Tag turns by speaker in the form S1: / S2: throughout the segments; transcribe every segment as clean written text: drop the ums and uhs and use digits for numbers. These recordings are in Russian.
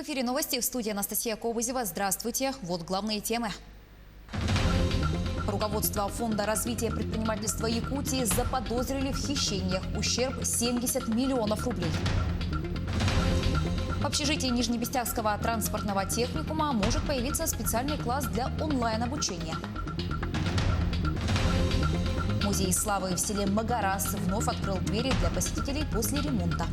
S1: эфире новости, в студии Анастасия Кобызева. Здравствуйте. Вот главные темы. Руководство Фонда развития предпринимательства Якутии заподозрили в хищениях. Ущерб 70 миллионов рублей. В общежитии Нижнебестягского транспортного техникума может появиться специальный класс для онлайн-обучения. Музей славы в селе Магарас вновь открыл двери для посетителей после ремонта.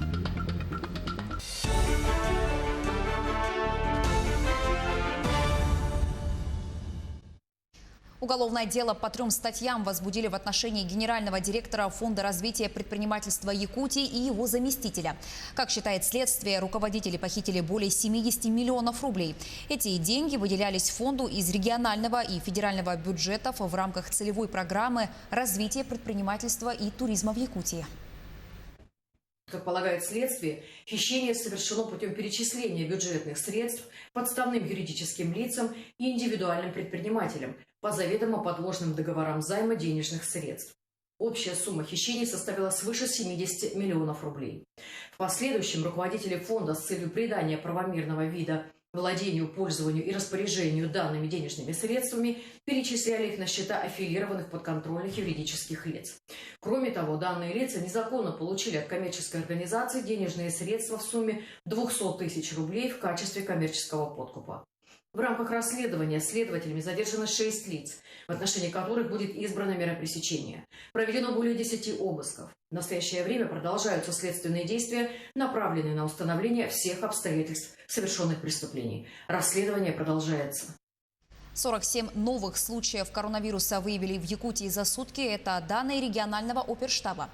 S1: Уголовное дело по 3 статьям возбудили в отношении генерального директора Фонда развития предпринимательства Якутии и его заместителя. Как считает следствие, руководители похитили более 70 миллионов рублей. Эти деньги выделялись фонду из регионального и федерального бюджетов в рамках целевой программы развития предпринимательства и туризма в Якутии.
S2: Как полагает следствие, хищение совершено путем перечисления бюджетных средств подставным юридическим лицам и индивидуальным предпринимателям по заведомо подложным договорам займа денежных средств. Общая сумма хищений составила свыше 70 миллионов рублей. В последующем руководители фонда с целью придания правомерного вида владению, пользованию и распоряжению данными денежными средствами перечисляли их на счета аффилированных подконтрольных юридических лиц. Кроме того, данные лица незаконно получили от коммерческой организации денежные средства в сумме 200 тысяч рублей в качестве коммерческого подкупа. В рамках расследования следователями задержано 6 лиц, в отношении которых будет избрана мера пресечения. Проведено более 10 обысков. В настоящее время продолжаются следственные действия, направленные на установление всех обстоятельств совершенных преступлений. Расследование продолжается.
S1: 47 новых случаев коронавируса выявили в Якутии за сутки. Это данные регионального оперштаба.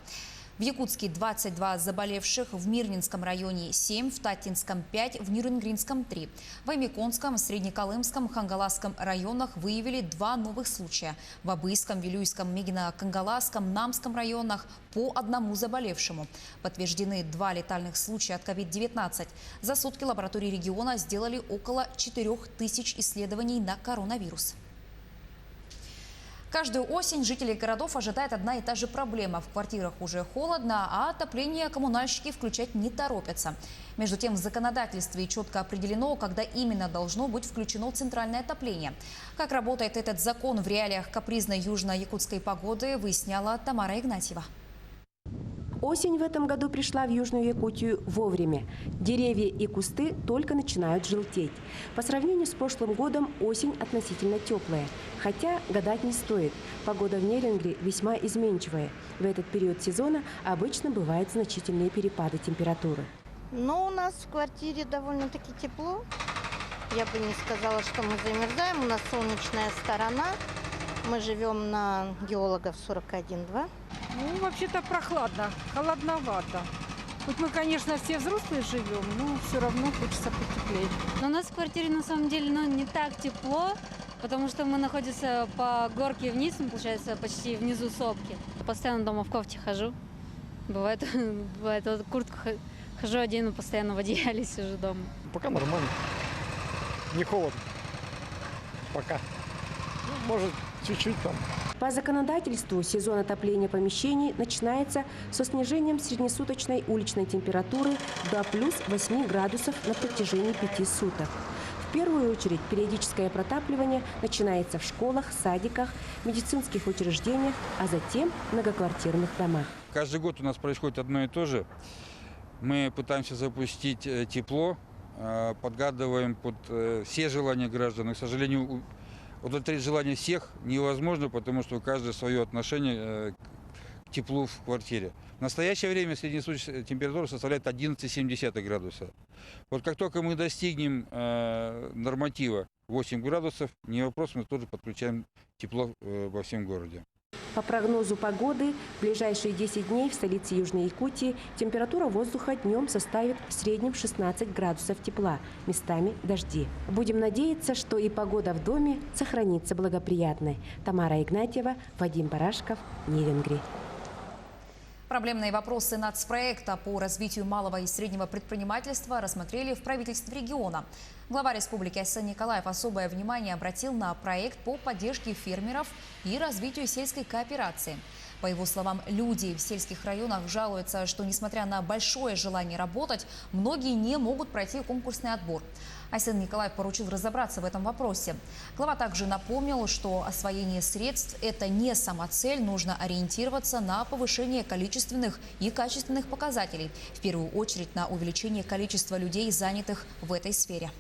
S1: В Якутске 22 заболевших, в Мирнинском районе 7, в Татинском 5, в Нюрнгринском 3. В Аймиконском, Среднеколымском, Хангаласском районах выявили 2 новых случая. В Абыйском, Вилюйском, Мегино-Кангаласском, Намском районах по 1 заболевшему. Подтверждены 2 летальных случая от COVID-19. За сутки лаборатории региона сделали около 4000 исследований на коронавирус. Каждую осень жителей городов ожидает одна и та же проблема. В квартирах уже холодно, а отопление коммунальщики включать не торопятся. Между тем, в законодательстве четко определено, когда именно должно быть включено центральное отопление. Как работает этот закон в реалиях капризной южно-якутской погоды, выясняла Тамара Игнатьева.
S3: Осень в этом году пришла в Южную Якутию вовремя. Деревья и кусты только начинают желтеть. По сравнению с прошлым годом осень относительно теплая. Хотя гадать не стоит. Погода в Нерюнгри весьма изменчивая. В этот период сезона обычно бывают значительные перепады температуры.
S4: Но у нас в квартире довольно-таки тепло. Я бы не сказала, что мы замерзаем. У нас солнечная сторона. Мы живем на геологов 41-2.
S5: Ну, вообще-то прохладно, холодновато. Хоть мы, конечно, все взрослые живем, но все равно хочется потеплее.
S6: Но у нас в квартире, на самом деле, не так тепло, потому что мы находимся по горке вниз, получается, почти внизу сопки. Постоянно дома в кофте хожу. Бывает вот куртку хожу одену, постоянно в одеяле сижу дома.
S7: Пока нормально. Не холодно. Пока. Ну, может, чуть-чуть там.
S3: По законодательству сезон отопления помещений начинается со снижением среднесуточной уличной температуры до плюс 8 градусов на протяжении 5 суток. В первую очередь периодическое протапливание начинается в школах, садиках, медицинских учреждениях, а затем в многоквартирных домах.
S8: Каждый год у нас происходит одно и то же. Мы пытаемся запустить тепло, подгадываем под все желания граждан. И, к сожалению, удовлетворить желание всех невозможно, потому что у каждого свое отношение к теплу в квартире. В настоящее время среднесуточная температура составляет 11,7 градуса. Вот как только мы достигнем норматива 8 градусов, не вопрос, мы тоже подключаем тепло во всем городе.
S3: По прогнозу погоды, в ближайшие 10 дней в столице Южной Якутии температура воздуха днем составит в среднем 16 градусов тепла, местами дожди. Будем надеяться, что и погода в доме сохранится благоприятной. Тамара Игнатьева, Вадим Барашков, Нерюнгри.
S1: Проблемные вопросы нацпроекта по развитию малого и среднего предпринимательства рассмотрели в правительстве региона. Глава республики Асан Николаев особое внимание обратил на проект по поддержке фермеров и развитию сельской кооперации. По его словам, люди в сельских районах жалуются, что несмотря на большое желание работать, многие не могут пройти конкурсный отбор. Айсен Николаев поручил разобраться в этом вопросе. Глава также напомнил, что освоение средств – это не самоцель, нужно ориентироваться на повышение количественных и качественных показателей, в первую очередь на увеличение количества людей, занятых в этой сфере.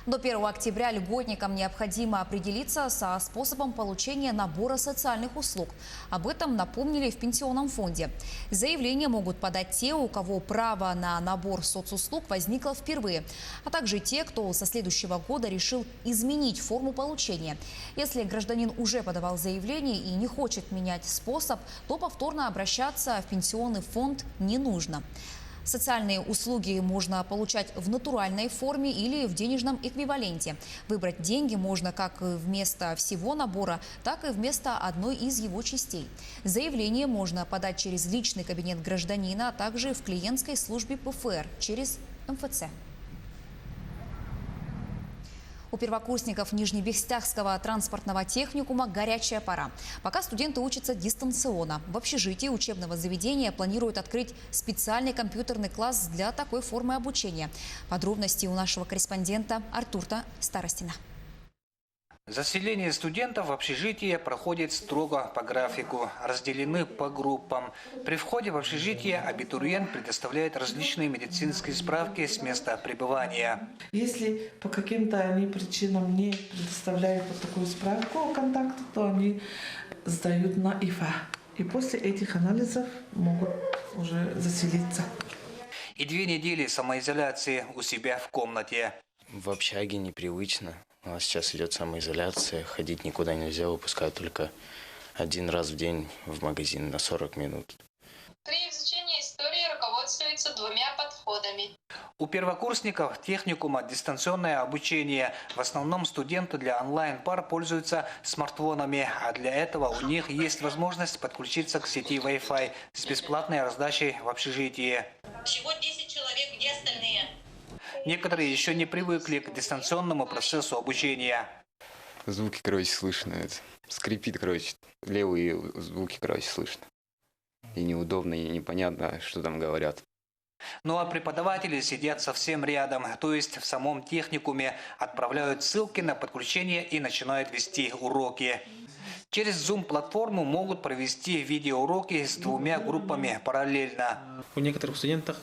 S1: До 1 октября льготникам необходимо определиться со способом получения набора социальных услуг. Об этом напомнили в Пенсионном фонде. Заявления могут подать те, у кого право на набор соцуслуг возникло впервые, а также те, кто со следующего года решил изменить форму получения. Если гражданин уже подавал заявление и не хочет менять способ, то повторно обращаться в Пенсионный фонд не нужно. Социальные услуги можно получать в натуральной форме или в денежном эквиваленте. Выбрать деньги можно как вместо всего набора, так и вместо одной из его частей. Заявление можно подать через личный кабинет гражданина, а также в клиентской службе ПФР через МФЦ. У первокурсников Нижнебехстягского транспортного техникума горячая пора. Пока студенты учатся дистанционно. В общежитии учебного заведения планируют открыть специальный компьютерный класс для такой формы обучения. Подробности у нашего корреспондента Артура Старостина.
S9: Заселение студентов в общежитие проходит строго по графику, разделены по группам. При входе в общежитие абитуриент предоставляет различные медицинские справки с места пребывания.
S10: Если по каким-то они причинам не предоставляют вот такую справку о контактах, то они сдают на ИФА. И после этих анализов могут уже заселиться.
S9: И 2 недели самоизоляции у себя в комнате.
S11: В общаге непривычно. У нас сейчас идет самоизоляция, ходить никуда нельзя, выпускают только 1 раз в день в магазин на 40 минут.
S12: При изучении истории руководствуются 2 подходами.
S9: У первокурсников техникума дистанционное обучение. В основном студенты для онлайн-пар пользуются смартфонами, а для этого у них есть возможность подключиться к сети Wi-Fi с бесплатной раздачей в общежитии.
S12: Всего 10 человек, где остальные?
S9: Некоторые еще не привыкли к дистанционному процессу обучения.
S11: Звуки, слышно. Скрипит, левые звуки, слышно. И неудобно, и непонятно, что там говорят.
S9: Ну а преподаватели сидят совсем рядом, то есть в самом техникуме, отправляют ссылки на подключение и начинают вести уроки. Через Zoom-платформу могут провести видеоуроки с 2 группами параллельно.
S13: У некоторых студентов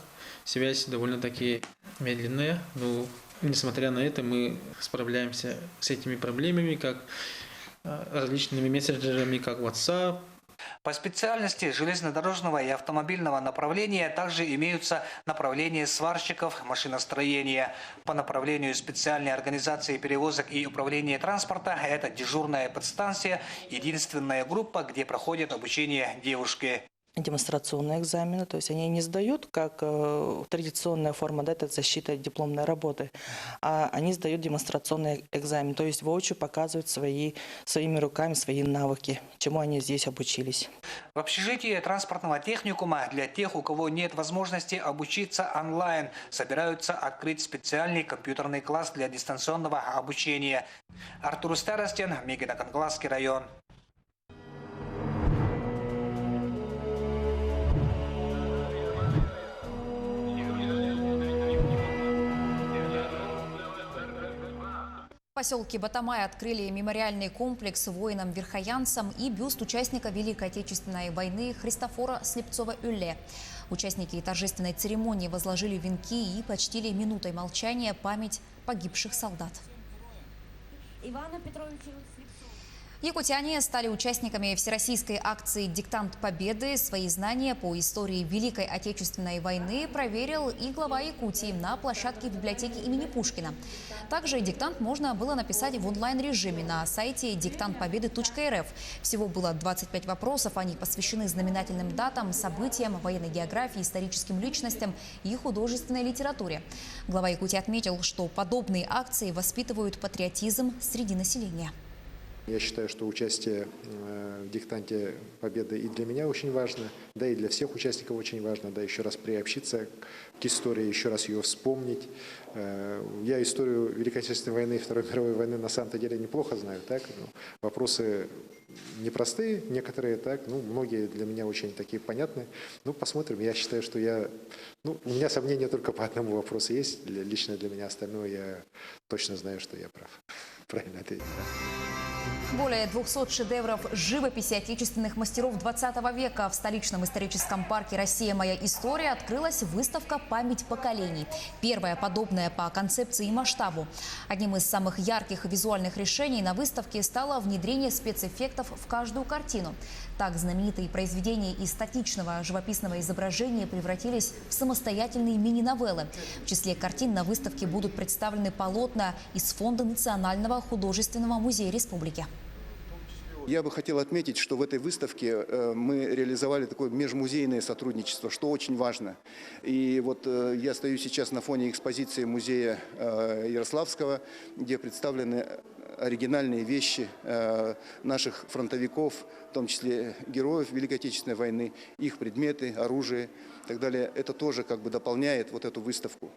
S13: связь довольно-таки медленная, но несмотря на это мы справляемся с этими проблемами, как различными мессенджерами, как WhatsApp.
S9: По специальности железнодорожного и автомобильного направления также имеются направления сварщиков машиностроения. По направлению специальной организации перевозок и управления транспорта – это дежурная подстанция, единственная группа, где проходит обучение девушки.
S10: Демонстрационные экзамены, то есть они не сдают, как традиционная форма, да, это защита дипломной работы, а они сдают демонстрационный экзамен, то есть воочию показывают своими руками свои навыки, чему они здесь обучились.
S9: В общежитии транспортного техникума для тех, у кого нет возможности обучиться онлайн, собираются открыть специальный компьютерный класс для дистанционного обучения. Артур Старостин, Мегино-Кангласский район.
S1: В поселке Батамай открыли мемориальный комплекс воинам-верхоянцам и бюст участника Великой Отечественной войны Христофора Слепцова-Юлле. Участники торжественной церемонии возложили венки и почтили минутой молчания память погибших солдат. Якутяне стали участниками всероссийской акции «Диктант Победы». Свои знания по истории Великой Отечественной войны проверил и глава Якутии на площадке библиотеки имени Пушкина. Также диктант можно было написать в онлайн-режиме на сайте диктантпобеды.рф. Всего было 25 вопросов. Они посвящены знаменательным датам, событиям, военной географии, историческим личностям и художественной литературе. Глава Якутии отметил, что подобные акции воспитывают патриотизм среди населения.
S14: Я считаю, что участие в диктанте Победы и для меня очень важно, да и для всех участников очень важно, да, еще раз приобщиться к истории, еще раз ее вспомнить. Я историю Великой Отечественной войны и Второй мировой войны на самом-то деле неплохо знаю, так? Вопросы непростые некоторые, так? Многие для меня очень такие понятные. Посмотрим. Я считаю, что у меня сомнения только по одному вопросу есть, лично для меня, остальное я точно знаю, что я прав. Правильно ответил.
S1: Более 200 шедевров живописи отечественных мастеров 20 века. В столичном историческом парке «Россия. Моя история» открылась выставка «Память поколений». Первая подобная по концепции и масштабу. Одним из самых ярких визуальных решений на выставке стало внедрение спецэффектов в каждую картину. Так знаменитые произведения из статичного живописного изображения превратились в самостоятельные мини-новеллы. В числе картин на выставке будут представлены полотна из Фонда Национального художественного музея республики.
S15: Я бы хотел отметить, что в этой выставке мы реализовали такое межмузейное сотрудничество, что очень важно. И вот я стою сейчас на фоне экспозиции музея Ярославского, где представлены оригинальные вещи наших фронтовиков, в том числе героев Великой Отечественной войны, их предметы, оружие и так далее. Это тоже как бы дополняет вот эту выставку.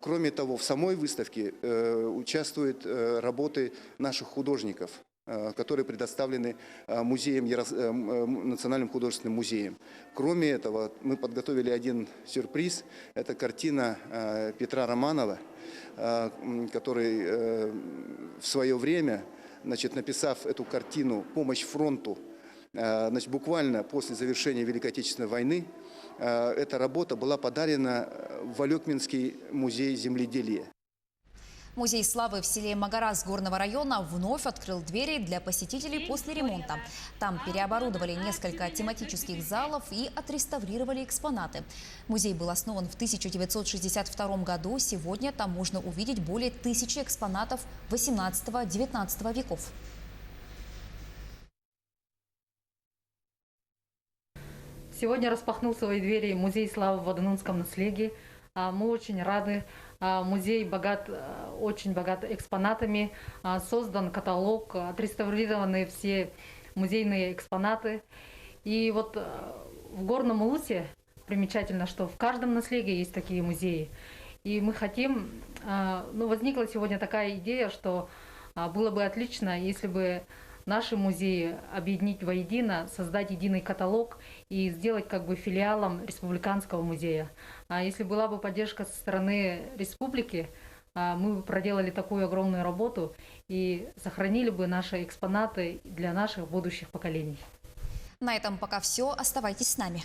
S15: Кроме того, в самой выставке участвуют работы наших художников, которые предоставлены Национальным художественным музеем. Кроме этого, мы подготовили один сюрприз. Это картина Петра Романова, который в свое время, написав эту картину «Помощь фронту», буквально после завершения Великой Отечественной войны, эта работа была подарена в Алекминский музей земледелия.
S1: Музей славы в селе Магарас Горного района вновь открыл двери для посетителей после ремонта. Там переоборудовали несколько тематических залов и отреставрировали экспонаты. Музей был основан в 1962 году. Сегодня там можно увидеть более 1000 экспонатов 18-19 веков.
S16: Сегодня распахнул свои двери музей славы в Аденунском наследии. Мы очень рады. Музей очень богат экспонатами. Создан каталог, отреставрированы все музейные экспонаты. И вот в Горном Улусе примечательно, что в каждом наследии есть такие музеи. И мы хотим, возникла сегодня такая идея, что было бы отлично, если бы наши музеи объединить воедино, создать единый каталог и сделать как бы филиалом Республиканского музея. А если была бы поддержка со стороны республики, мы бы проделали такую огромную работу и сохранили бы наши экспонаты для наших будущих поколений.
S1: На этом пока все. Оставайтесь с нами.